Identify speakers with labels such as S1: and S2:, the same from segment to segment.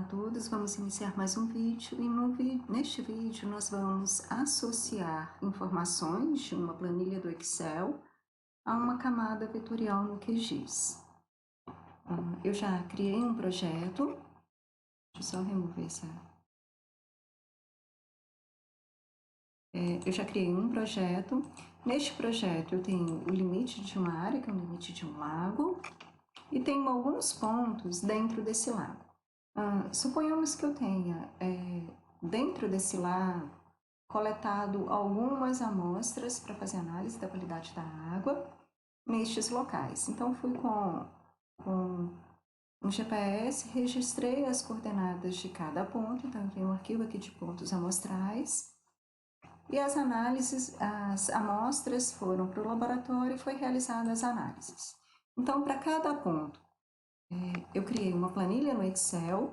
S1: a todos, vamos iniciar mais um vídeo e neste vídeo nós vamos associar informações de uma planilha do Excel a uma camada vetorial no QGIS. Eu já criei um projeto, deixa eu só remover essa... eu já criei um projeto. Neste projeto eu tenho o limite de uma área, que é o limite de um lago, e tenho alguns pontos dentro desse lago. Suponhamos que eu tenha, dentro desse lago, coletado algumas amostras para fazer análise da qualidade da água nestes locais. Então, fui com um GPS, registrei as coordenadas de cada ponto, então eu tenho um arquivo aqui de pontos amostrais, e as amostras foram para o laboratório e foi realizadas as análises. Então, para cada ponto, eu criei uma planilha no Excel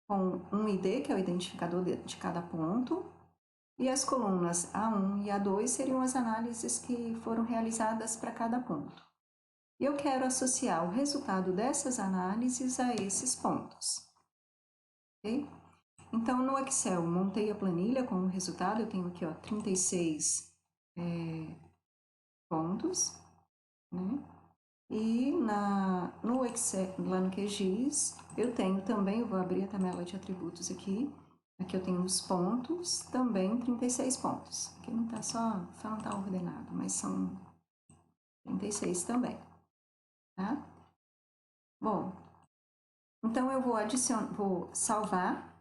S1: com um ID, que é o identificador de cada ponto, e as colunas A1 e A2 seriam as análises que foram realizadas para cada ponto. E eu quero associar o resultado dessas análises a esses pontos. Okay? Então, no Excel, montei a planilha com o resultado, eu tenho aqui 36 pontos, né? E no Excel, lá no QGIS, eu tenho também, eu vou abrir a tabela de atributos aqui. Aqui eu tenho os pontos, também 36 pontos. Aqui não tá só não está ordenado, mas são 36 também, tá? Bom, então eu vou salvar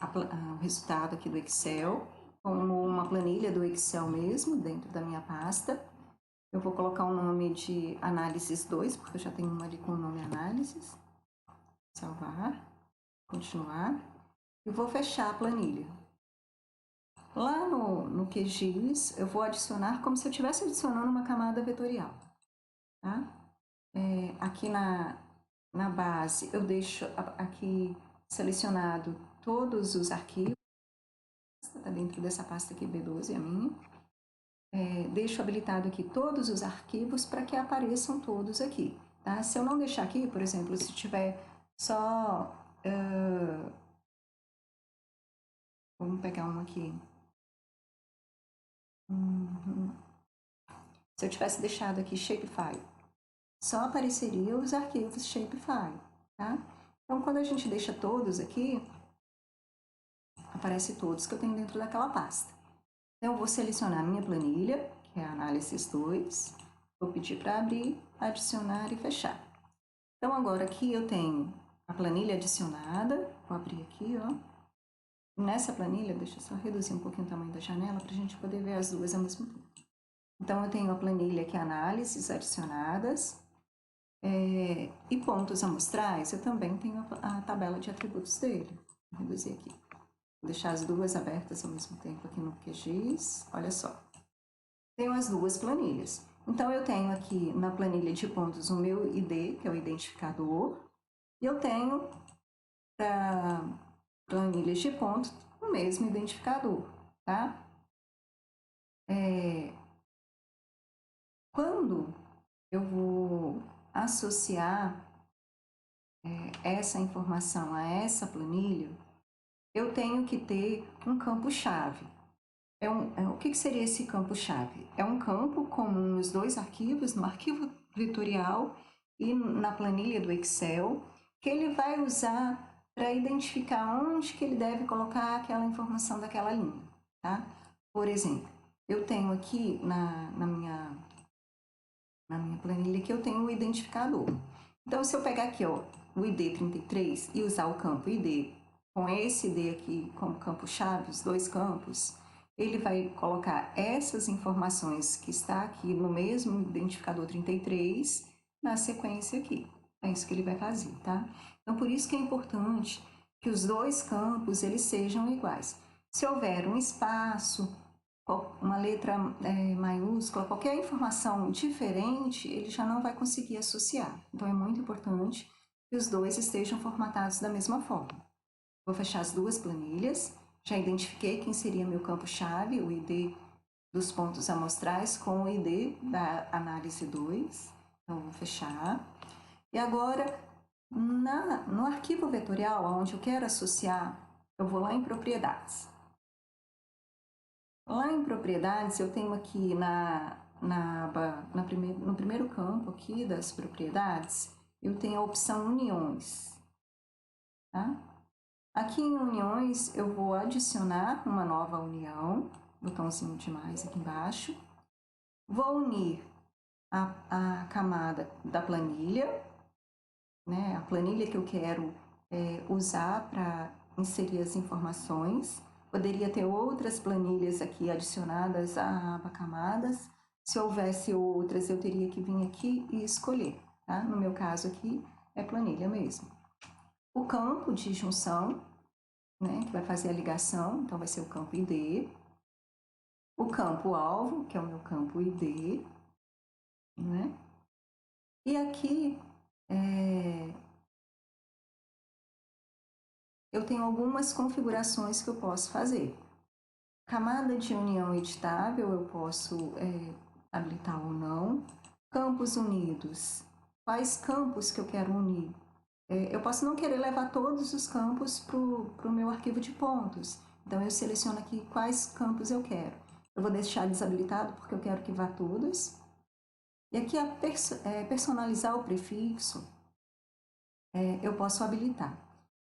S1: o resultado aqui do Excel, como uma planilha do Excel mesmo, dentro da minha pasta. Eu vou colocar o nome de análises 2, porque eu já tenho uma ali com o nome análises. Salvar, continuar, e vou fechar a planilha. Lá no QGIS, eu vou adicionar como se eu estivesse adicionando uma camada vetorial. Tá? Aqui na base, eu deixo aqui selecionado todos os arquivos, está dentro dessa pasta aqui, B12, a minha. Deixo habilitado aqui todos os arquivos para que apareçam todos aqui. Tá? Se eu não deixar aqui, por exemplo, se tiver só... vamos pegar um aqui. Se eu tivesse deixado aqui Shapefile, só apareceria os arquivos Shapefile, tá? Então, quando a gente deixa todos aqui, aparece todos que eu tenho dentro daquela pasta. Então, eu vou selecionar a minha planilha, que é a Análises 2, vou pedir para abrir, adicionar e fechar. Então, agora aqui eu tenho a planilha adicionada, vou abrir aqui, ó. Nessa planilha, deixa eu só reduzir um pouquinho o tamanho da janela para a gente poder ver as duas ao mesmo tempo. Então, eu tenho a planilha aqui, análises adicionadas, e pontos amostrais, eu também tenho a tabela de atributos dele. Vou reduzir aqui. Vou deixar as duas abertas ao mesmo tempo aqui no QGIS. Olha só. Tenho as duas planilhas. Então, eu tenho aqui na planilha de pontos o meu ID, que é o identificador, e eu tenho para planilhas de pontos o mesmo identificador, tá? Quando eu vou associar essa informação a essa planilha, eu tenho que ter um campo-chave. O que seria esse campo-chave? É um campo comum nos dois arquivos, no arquivo vetorial e na planilha do Excel, que ele vai usar para identificar onde que ele deve colocar aquela informação daquela linha, tá? Por exemplo, eu tenho aqui na minha planilha que eu tenho o identificador. Então, se eu pegar aqui, ó, o ID 33 e usar o campo ID com esse ID aqui como campo-chave, os dois campos, ele vai colocar essas informações que está aqui no mesmo identificador 33 na sequência aqui. É isso que ele vai fazer, tá? Então, por isso que é importante que os dois campos eles sejam iguais. Se houver um espaço, uma letra maiúscula, qualquer informação diferente, ele já não vai conseguir associar. Então, é muito importante que os dois estejam formatados da mesma forma. Vou fechar as duas planilhas, já identifiquei quem seria meu campo-chave, o ID dos pontos amostrais com o ID da análise 2. Então, vou fechar. E agora, No arquivo vetorial, onde eu quero associar, eu vou lá em propriedades. Lá em propriedades, eu tenho aqui no primeiro campo aqui das propriedades, eu tenho a opção uniões. Tá? Aqui em uniões, eu vou adicionar uma nova união, botãozinho de mais aqui embaixo. Vou unir a camada da planilha, né? A planilha que eu quero usar para inserir as informações. Poderia ter outras planilhas aqui adicionadas à aba camadas. Se houvesse outras, eu teria que vir aqui e escolher. Tá? No meu caso aqui, é planilha mesmo. O campo de junção, né, que vai fazer a ligação, então vai ser o campo ID. O campo alvo, que é o meu campo ID. Né? E aqui eu tenho algumas configurações que eu posso fazer. Camada de união editável, eu posso habilitar ou não. Campos unidos. Quais campos que eu quero unir? Eu posso não querer levar todos os campos para o meu arquivo de pontos. Então, eu seleciono aqui quais campos eu quero. Eu vou deixar desabilitado porque eu quero que vá todos. E aqui, personalizar o prefixo, eu posso habilitar.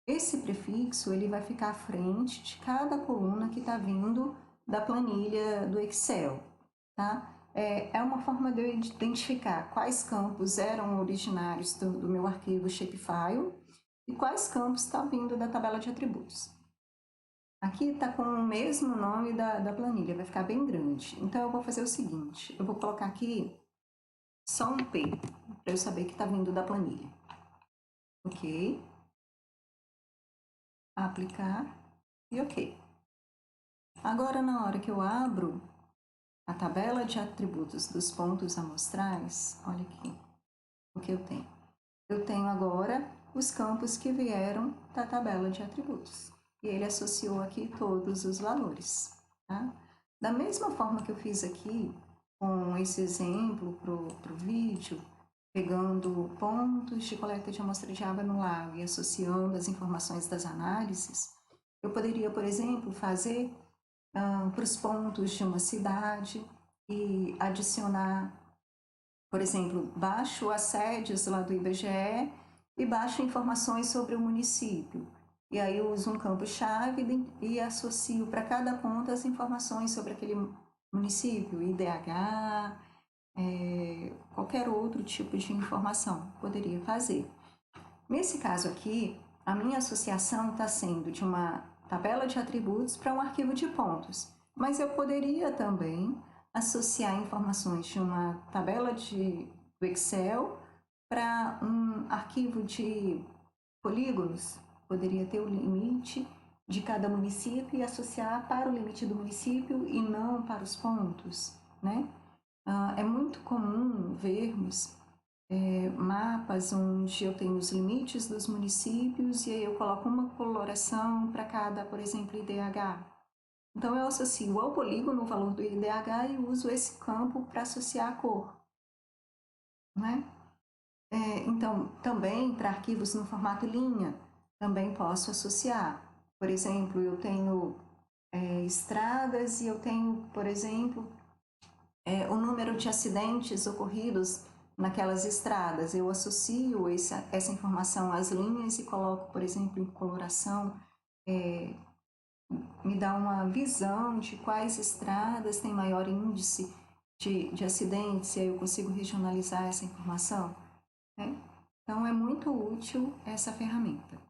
S1: Esse prefixo ele vai ficar à frente de cada coluna que está vindo da planilha do Excel. Tá? É uma forma de eu identificar quais campos eram originários do meu arquivo Shapefile e quais campos estão vindo da tabela de atributos. Aqui está com o mesmo nome da planilha, vai ficar bem grande. Então, eu vou fazer o seguinte, eu vou colocar aqui só um P, para eu saber que está vindo da planilha. Ok. Aplicar e ok. Agora, na hora que eu abro a tabela de atributos dos pontos amostrais, olha aqui o que eu tenho. Eu tenho agora os campos que vieram da tabela de atributos. E ele associou aqui todos os valores. Tá? Da mesma forma que eu fiz aqui com esse exemplo para o vídeo, pegando pontos de coleta de amostra de água no lago e associando as informações das análises, eu poderia, por exemplo, fazer para os pontos de uma cidade e adicionar, por exemplo, baixo as sedes lá do IBGE e baixo informações sobre o município. E aí eu uso um campo-chave e associo para cada ponto as informações sobre aquele município, IDH, qualquer outro tipo de informação poderia fazer. Nesse caso aqui, a minha associação está sendo de uma tabela de atributos para um arquivo de pontos, mas eu poderia também associar informações de uma tabela do Excel para um arquivo de polígonos. Poderia ter o limite de cada município e associar para o limite do município e não para os pontos, né? É muito comum vermos mapas onde eu tenho os limites dos municípios e aí eu coloco uma coloração para cada, por exemplo, IDH. Então, eu associo ao polígono o valor do IDH e uso esse campo para associar a cor. Né? Então, também para arquivos no formato linha, também posso associar. Por exemplo, eu tenho estradas e eu tenho, por exemplo, o número de acidentes ocorridos naquelas estradas. Eu associo essa informação às linhas e coloco, por exemplo, em coloração, me dá uma visão de quais estradas têm maior índice de acidentes, e aí eu consigo regionalizar essa informação. Né? Então, é muito útil essa ferramenta.